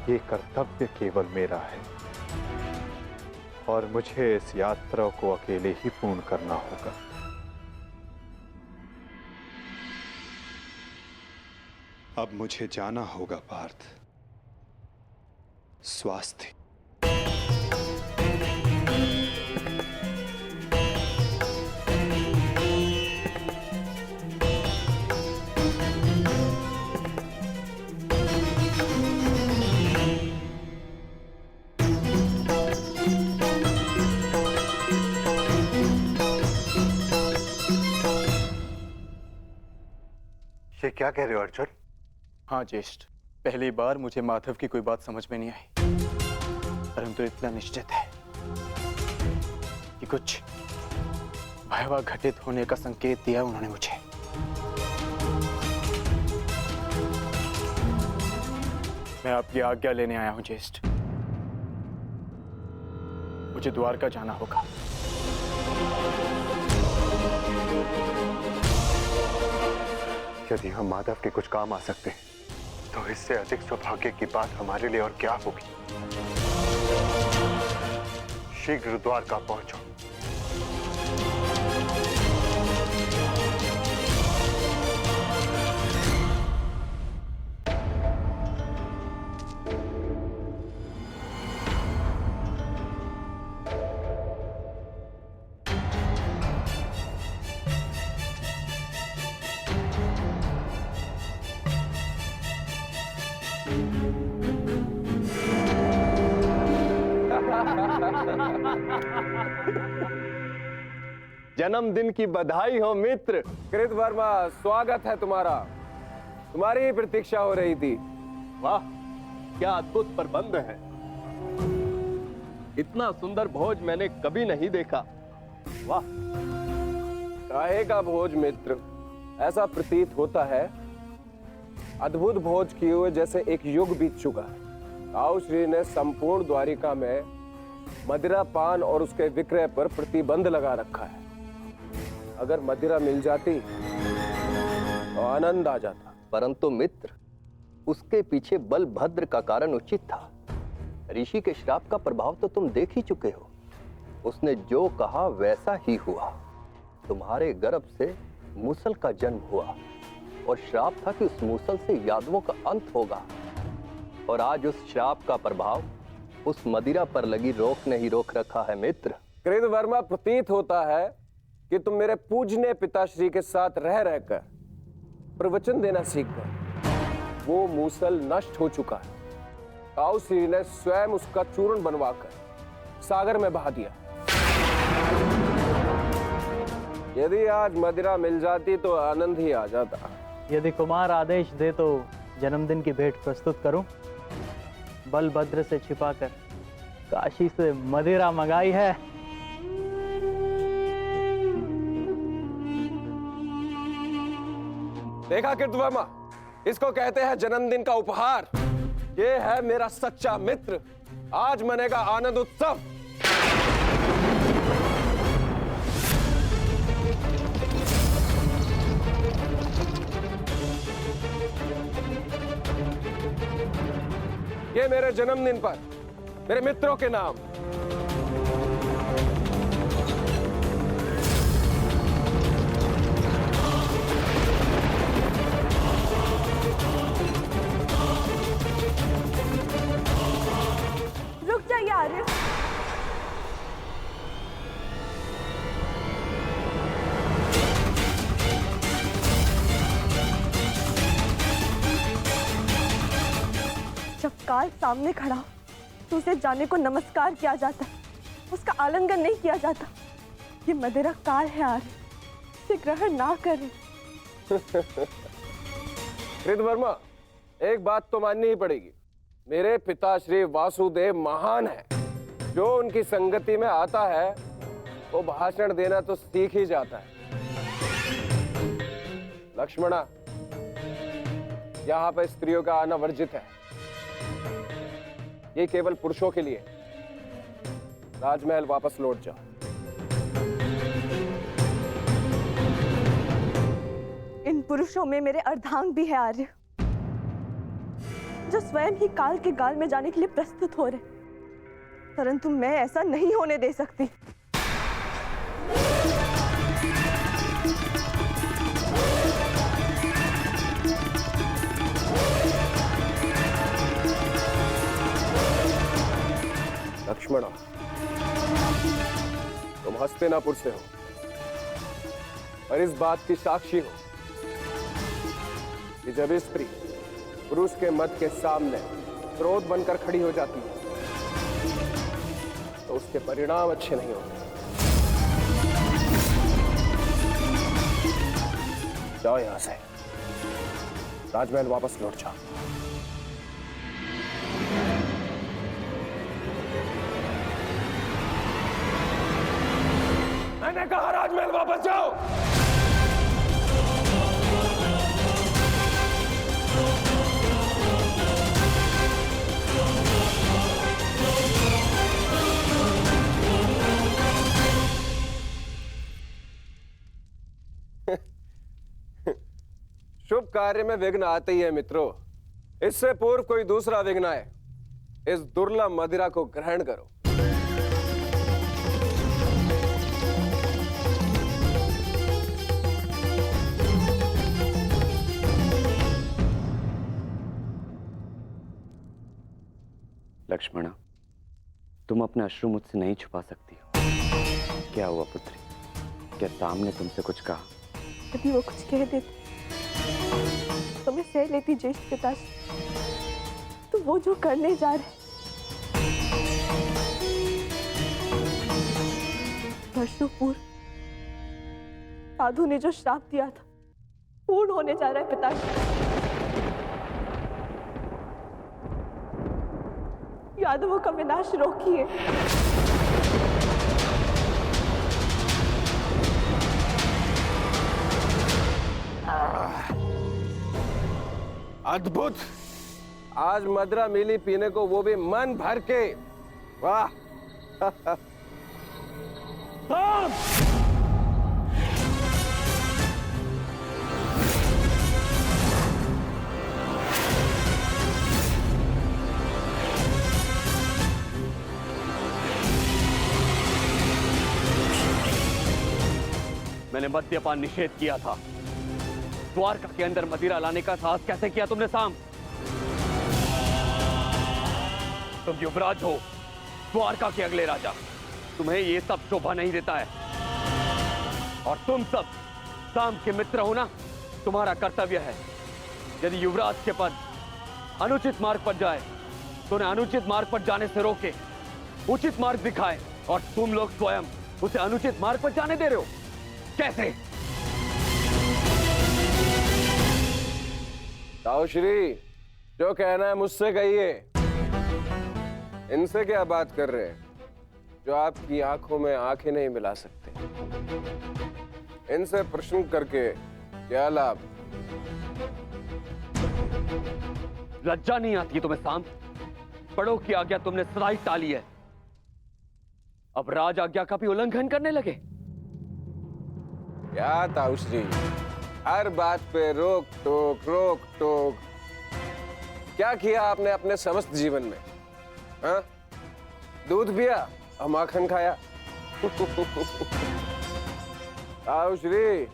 ये कर्तव्य केवल मेरा है और मुझे इस यात्रा को अकेले ही पूर्ण करना होगा। अब मुझे जाना होगा पार्थ। स्वास्थ्य। ये क्या कह रहे हो अर्जुन? हाँ ज्येष्ठ, पहली बार मुझे माधव की कोई बात समझ में नहीं आई, परंतु इतना निश्चित है कि कुछ भयावह घटित होने का संकेत दिया उन्होंने मुझे। मैं आपकी आज्ञा लेने आया हूं ज्येष्ठ। मुझे द्वारका जाना होगा। यदि हम माधव के कुछ काम आ सकते हैं तो इससे अधिक सौभाग्य की बात हमारे लिए और क्या होगी। शीघ्र द्वारका पहुंचो। जन्मदिन की बधाई हो मित्र। कृतवर्मा, स्वागत है तुम्हारा। तुम्हारी ही प्रतीक्षा हो रही थी। वाह, क्या अद्भुत प्रबंध है। इतना सुंदर भोज मैंने कभी नहीं देखा। वाह। काहे का भोज मित्र? ऐसा प्रतीत होता है अद्भुत भोज किए हुए जैसे एक युग बीत चुका है। ताऊ श्री ने संपूर्ण द्वारिका में मदिरा पान और उसके विक्रय पर प्रतिबंध लगा रखा है। अगर मदिरा मिल जाती तो आनंद आ जाता। परंतु मित्र, उसके पीछे बलभद्र का कारण उचित था। ऋषि के श्राप का प्रभाव तो तुम देख ही चुके हो। उसने जो कहा वैसा ही हुआ। तुम्हारे गर्भ से मूसल का जन्म हुआ और श्राप था कि उस मूसल से यादवों का अंत होगा। और आज उस श्राप का प्रभाव उस मदिरा पर लगी रोक ने ही रोक रखा है मित्र। कृतवर्मा, प्रतीत होता है कि तुम मेरे पूजनीय पिताश्री के साथ रह रहकर प्रवचन देना सीख गए। वो मूसल नष्ट हो चुका है। ताऊ श्री ने स्वयं उसका चूर्ण बनवाकर सागर में बहा दिया। यदि आज मदिरा मिल जाती तो आनंद ही आ जाता। यदि कुमार आदेश दे तो जन्मदिन की भेंट प्रस्तुत करूं। बलभद्र से छिपाकर काशी से मदिरा मंगाई है। देखा कृतवर्मा, इसको कहते हैं जन्मदिन का उपहार। ये है मेरा सच्चा मित्र। आज मनेगा आनंद उत्सव। ये मेरे जन्मदिन पर मेरे मित्रों के नाम। रुक जाइए आर्य। जब काल सामने खड़ा हो तो उसे जाने को नमस्कार किया जाता है, उसका आलिंगन नहीं किया जाता। ये मदिरा काल है आर्य, इसे ग्रहण ना करें। कृतवर्मा, एक बात तो माननी ही पड़ेगी। मेरे पिताश्री वासुदेव महान है। जो उनकी संगति में आता है वो भाषण देना तो सीख ही जाता है। लक्ष्मणा, यहाँ पर स्त्रियों का आना वर्जित है। ये केवल पुरुषों के लिए। राजमहल वापस लौट जाओ। इन पुरुषों में मेरे अर्धांग भी है आर्य। जो स्वयं ही काल के गाल में जाने के लिए प्रस्तुत हो रहे, परंतु मैं ऐसा नहीं होने दे सकती। लक्ष्मणा, तुम हस्तिनापुर से हो और इस बात की साक्षी हो कि जब स्त्री पुरुष के मत के सामने क्रोध बनकर खड़ी हो जाती है तो उसके परिणाम अच्छे नहीं होते। जाओ यहां से, राजमहल वापस लौट जाओ। मैंने कहा राजमहल वापस जाओ। शुभ कार्य में विघ्न आते ही है मित्रों। इससे पूर्व कोई दूसरा विघ्न आए, इस दुर्लभ मदिरा को ग्रहण करो। लक्ष्मणा, तुम अपने अश्रु मुझसे नहीं छुपा सकती हो। क्या हुआ पुत्री? क्या सामने तुमसे कुछ कहा? यदि वो कुछ कह देते तो मैं सह लेती ज्येष्ठ पिताजी। तो वो जो करने जा रहे, वर्षों पूर्व साधु ने जो श्राप दिया था पूर्ण होने जा रहा है पिताजी। यादवों का विनाश रोकिए। अद्भुत! आज मदरा मिली पीने को, वो भी मन भर के। वाह! मैंने मद्यपान निषेध किया था। द्वारका के अंदर मदिरा लाने का साहस कैसे किया तुमने साम? तुम युवराज हो, द्वारका के अगले राजा। तुम्हें ये सब शोभा नहीं देता है। और तुम सब साम के मित्र हो ना, तुम्हारा कर्तव्य है यदि युवराज के पद अनुचित मार्ग पर जाए तो उन्हें अनुचित मार्ग पर जाने से रोके, उचित मार्ग दिखाए। और तुम लोग स्वयं उसे अनुचित मार्ग पर जाने दे रहे हो। कैसे? ताऊश्री, जो कहना है मुझसे कहिए। इनसे क्या बात कर रहे हैं जो आपकी आंखों में आंखें नहीं मिला सकते? इनसे प्रश्न करके क्या लाभ? लज्जा नहीं आती तुम्हें साम? बड़ों की आज्ञा तुमने सदा ही टाली है, अब राज आज्ञा का भी उल्लंघन करने लगे। क्या ताऊश्री, हर बात पे रोक टोक। क्या किया आपने अपने समस्त जीवन में? हाँ? दूध पिया और माखन खाया। ताऊश्री,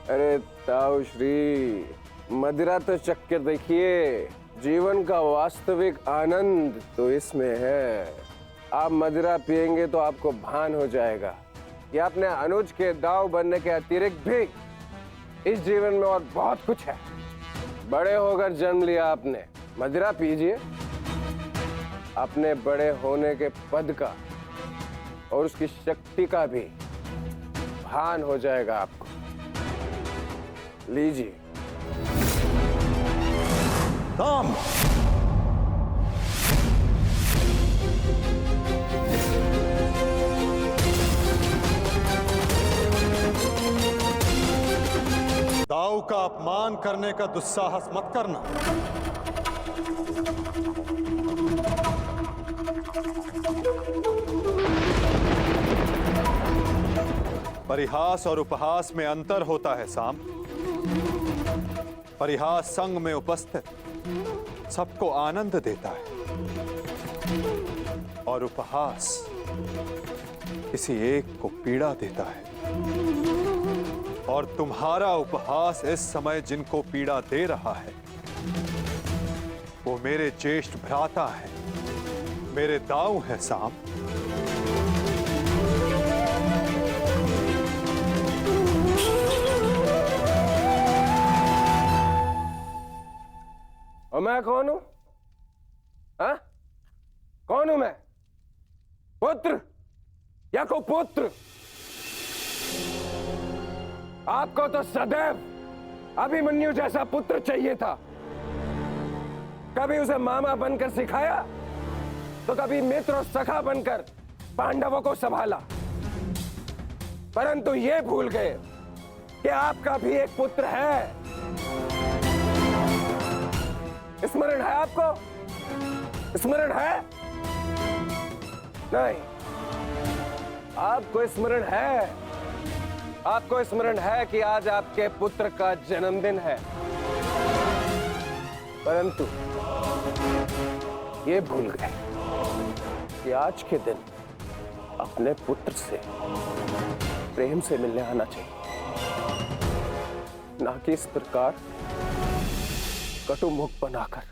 अरे ताऊश्री, मदिरा तो चक्कर देखिए। जीवन का वास्तविक आनंद तो इसमें है। आप मदिरा पिएंगे तो आपको भान हो जाएगा कि आपने अनुज के दाव बनने के अतिरिक्त भी इस जीवन में और बहुत कुछ है। बड़े होकर जन्म लिया आपने, मदिरा पीजिए। अपने बड़े होने के पद का और उसकी शक्ति का भी भान हो जाएगा आपको। लीजिए। काम दाऊ का अपमान करने का दुस्साहस मत करना। परिहास और उपहास में अंतर होता है साम। परिहास संग में उपस्थित सबको आनंद देता है और उपहास किसी एक को पीड़ा देता है। और तुम्हारा उपहास इस समय जिनको पीड़ा दे रहा है वो मेरे ज्येष्ठ भ्राता हैं, मेरे दाऊ हैं साम। और मैं कौन हूं? हाँ? कौन हूं मैं? पुत्र या कुपुत्र? आपको तो सदैव अभिमन्यु जैसा पुत्र चाहिए था। कभी उसे मामा बनकर सिखाया तो कभी मित्र और सखा बनकर पांडवों को संभाला, परंतु ये भूल गए कि आपका भी एक पुत्र है। स्मरण है आपको? स्मरण है? नहीं, आपको स्मरण है। आपको स्मरण है कि आज आपके पुत्र का जन्मदिन है, परंतु ये भूल गए कि आज के दिन अपने पुत्र से प्रेम से मिलने आना चाहिए, ना कि इस प्रकार कटु मुख बनाकर।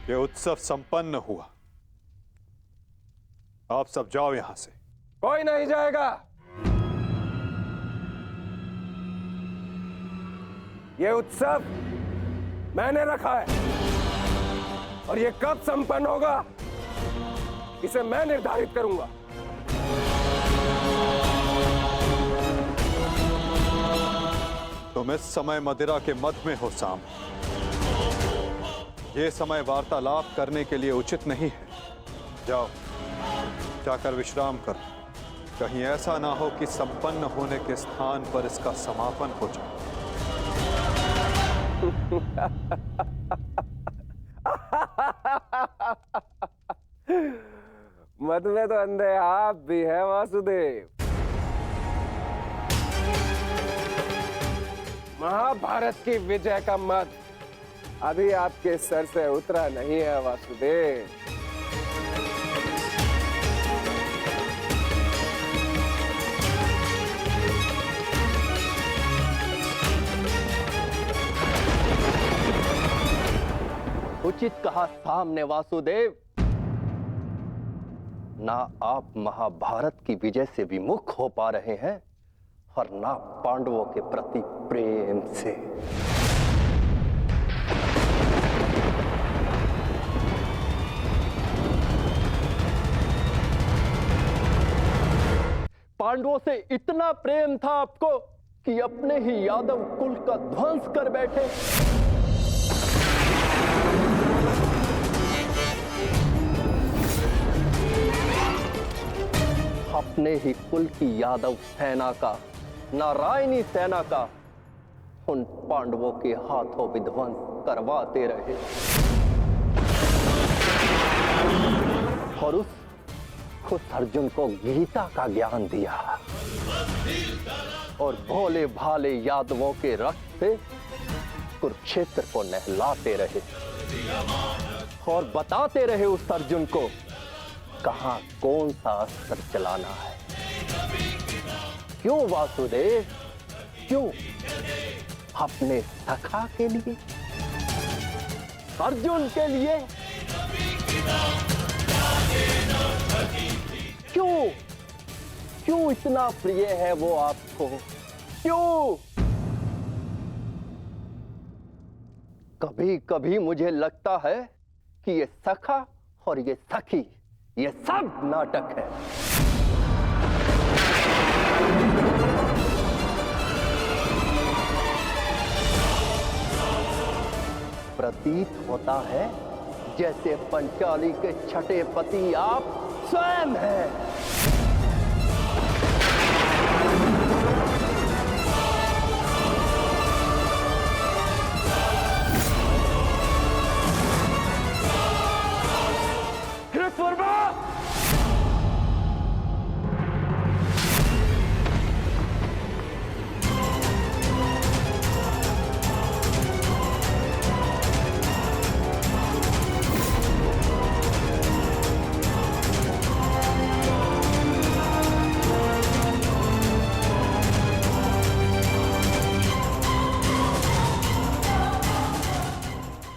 ये उत्सव संपन्न हुआ, आप सब जाओ यहां से। कोई नहीं जाएगा। ये उत्सव मैंने रखा है और ये कब संपन्न होगा इसे मैं निर्धारित करूंगा। तुम इस समय मदिरा के मध में हो साम। ये समय वार्तालाप करने के लिए उचित नहीं है। जाओ, जाकर विश्राम करो। कहीं ऐसा ना हो कि संपन्न होने के स्थान पर इसका समापन हो जाए। मत में तो अंधे आप भी है वासुदेव। महाभारत की विजय का मत अभी आपके सर से उतरा नहीं है वासुदेव। उचित कहा सामने वासुदेव। ना आप महाभारत की विजय से विमुख हो पा रहे हैं और ना पांडवों के प्रति प्रेम से। पांडवों से इतना प्रेम था आपको कि अपने ही यादव कुल का ध्वंस कर बैठे। अपने ही कुल की यादव सेना का, नारायणी सेना का उन पांडवों के हाथों विध्वंस करवाते रहे और उस अर्जुन को गीता का ज्ञान दिया और भोले भाले यादवों के रक्त से कुरुक्षेत्र को नहलाते रहे और बताते रहे उस अर्जुन को कहां कौन सा अस्त्र चलाना है। क्यों वासुदेव? क्यों? अपने सखा के लिए, अर्जुन के लिए। क्यों? क्यों इतना प्रिय है वो आपको? क्यों? कभी कभी मुझे लगता है कि ये सखा और ये सखी ये सब नाटक है। प्रतीत होता है जैसे पंचाली के छठे पति आप स्वयं हैं। वर्मा!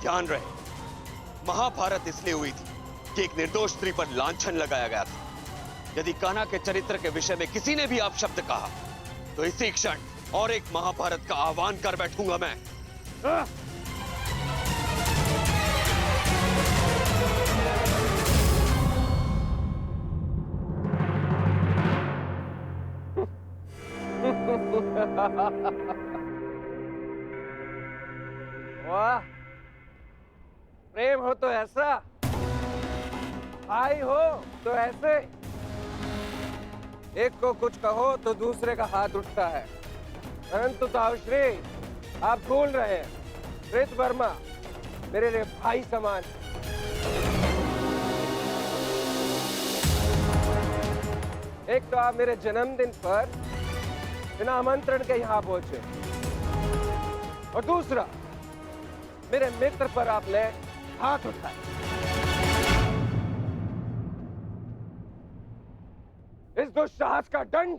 ध्यान रहे, महाभारत इसलिए हुई थी कि एक निर्दोष स्त्री पर लांछन लगाया गया था। यदि कान्हा के चरित्र के विषय में किसी ने भी अपशब्द कहा तो इसी क्षण और एक महाभारत का आह्वान कर बैठूंगा मैं। वाह, प्रेम हो तो ऐसा, भाई हो तो ऐसे। एक को कुछ कहो तो दूसरे का हाथ उठता है, परंतु ताउश्री आप भूल रहे हैं, कृत वर्मा मेरे लिए भाई समान। एक तो आप मेरे जन्मदिन पर बिना आमंत्रण के यहाँ पहुंचे, और दूसरा मेरे मित्र पर आपने हाथ उठाया। इस दुस्साहस का दंड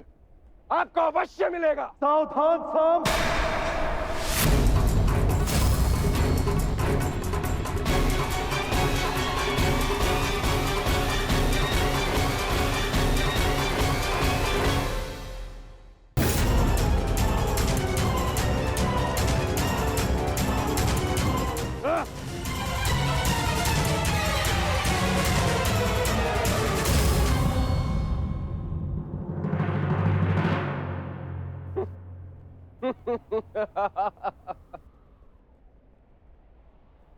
आपको अवश्य मिलेगा। सावधान साम!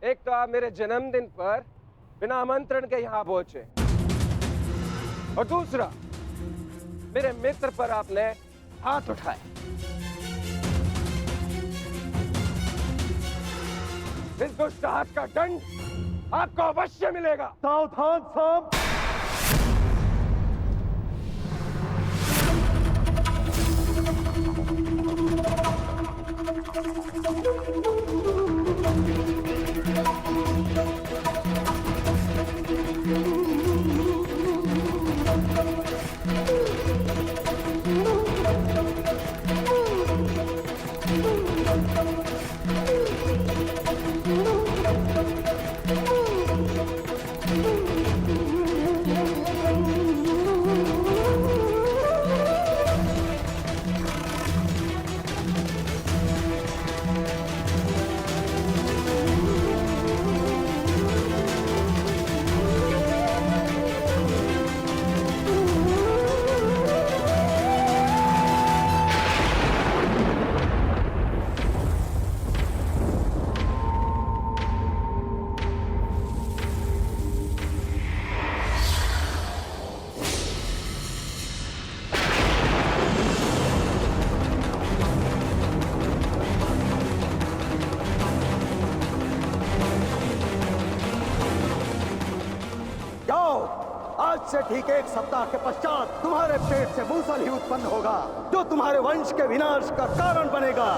एक तो आप मेरे जन्मदिन पर बिना आमंत्रण के यहाँ पहुंचे, और दूसरा मेरे मित्र पर आपने हाथ उठाए। इस दुस्साहस का दंड आपको अवश्य मिलेगा। सावधान साम! आज से ठीक 1 सप्ताह के पश्चात तुम्हारे पेट से मूसल ही उत्पन्न होगा, जो तुम्हारे वंश के विनाश का कारण बनेगा।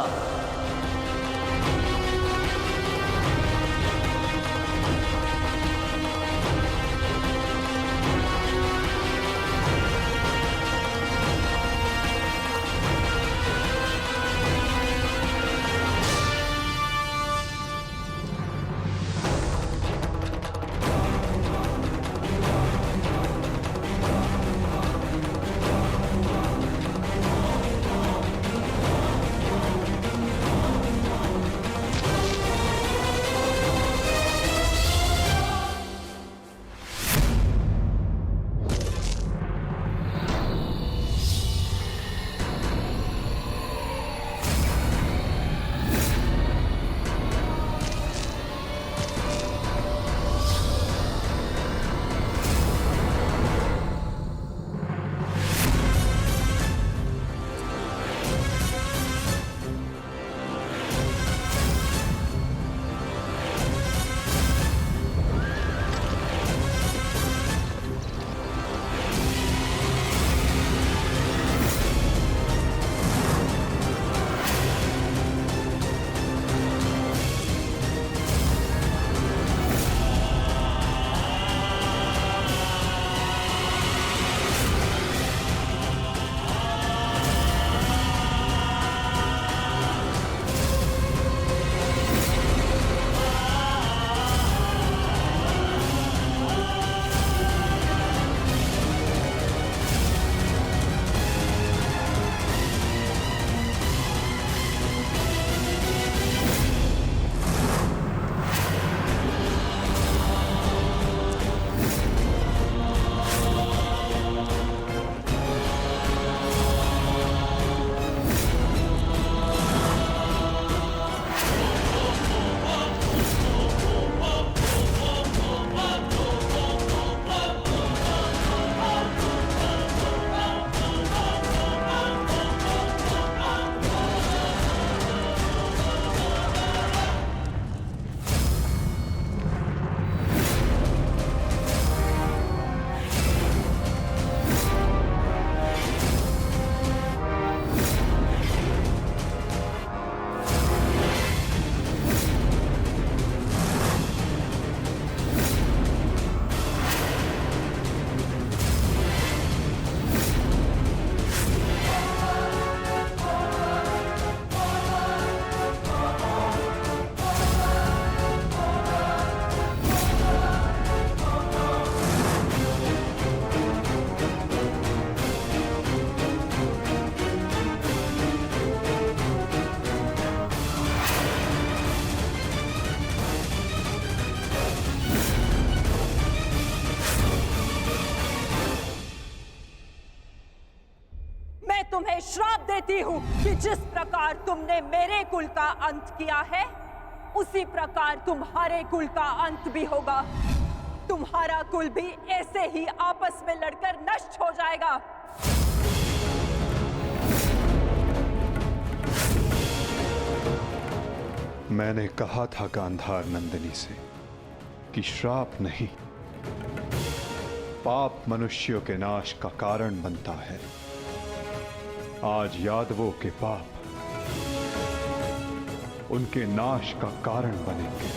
तुम्हें श्राप देती हूँ कि जिस प्रकार तुमने मेरे कुल का अंत किया है, उसी प्रकार तुम्हारे कुल का अंत भी होगा। तुम्हारा कुल भी ऐसे ही आपस में लड़कर नष्ट हो जाएगा। मैंने कहा था गांधार नंदिनी से कि श्राप नहीं, पाप मनुष्यों के नाश का कारण बनता है। आज यादवों के पाप उनके नाश का कारण बनेंगे।